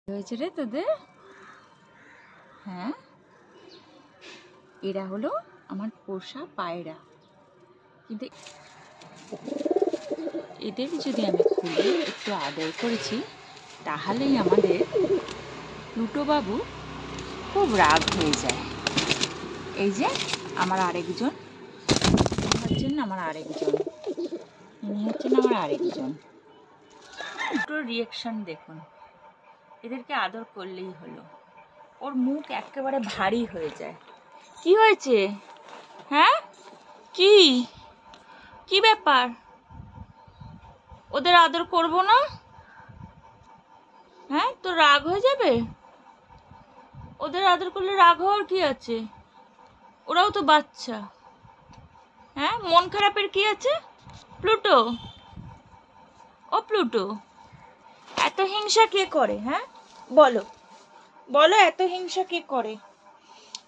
হয়েছে রে তোদের? হ্যাঁ, এরা হলো আমার পোষা পায়রা। কিন্তু এদের যদি আমি খুলে একটু আদর করেছি তাহলেই আমাদের প্লুটো বাবু খুব রাগ হয়ে যায়। এই যে আমার আরেকজন, ইনি হচ্ছেন আমার আরেকজন। দুটোর রিয়াকশন দেখুন। এদেরকে আদর করলেই হলো, ওর মুখ একেবারে ভারী হয়ে যায়। কি হয়েছে? হ্যাঁ, কি কি ব্যাপার? ওদের আদর করব না? হ্যাঁ, তো রাগ হয়ে যাবে? ওদের আদর করলে রাগ হওয়ার কি আছে? ওরাও তো বাচ্চা। হ্যাঁ, মন খারাপের কি আছে? প্লুটো, ও প্লুটো, এত হিংসা কে করে? হ্যাঁ বলো, বলো এত হিংসা কে করে?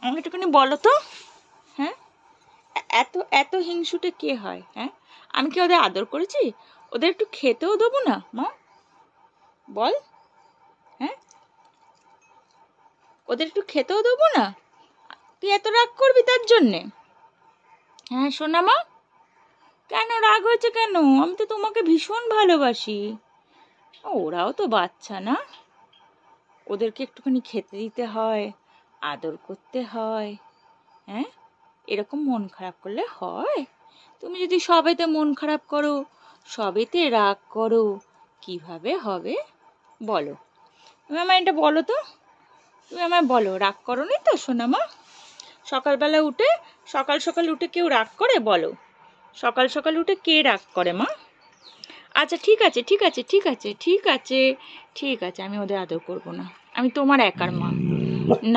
আমাকে একটুখানি বলো তো। হ্যাঁ, এত এত হিংসুটে কে হয়? হ্যাঁ, আমি কি ওদের আদর করেছি? ওদের একটু খেতেও দেবো না মা? বল। হ্যাঁ, ওদের একটু খেতেও দেবো না? তুই এত রাগ করবি তার জন্যে? হ্যাঁ সোনা মা, কেন রাগ হয়েছে কেন? আমি তো তোমাকে ভীষণ ভালোবাসি। ওরাও তো বাচ্চা না, ওদেরকে একটুখানি খেতে দিতে হয়, আদর করতে হয়। হ্যাঁ, এরকম মন খারাপ করলে হয়? তুমি যদি সবেতে মন খারাপ করো, সবেতে রাগ করো, কিভাবে হবে বলো? তুমি আমায় এটা বলো তো, তুমি আমায় বলো, রাগ করো নি তো সোনামা? সকালবেলা উঠে, সকাল সকাল উঠে কেউ রাগ করে? বলো, সকাল সকাল উঠে কে রাগ করে মা? আচ্ছা ঠিক আছে, ঠিক আছে, ঠিক আছে, ঠিক আছে, ঠিক আছে, আমি ওদের আদর করবো না। আমি তোমার একার মা না।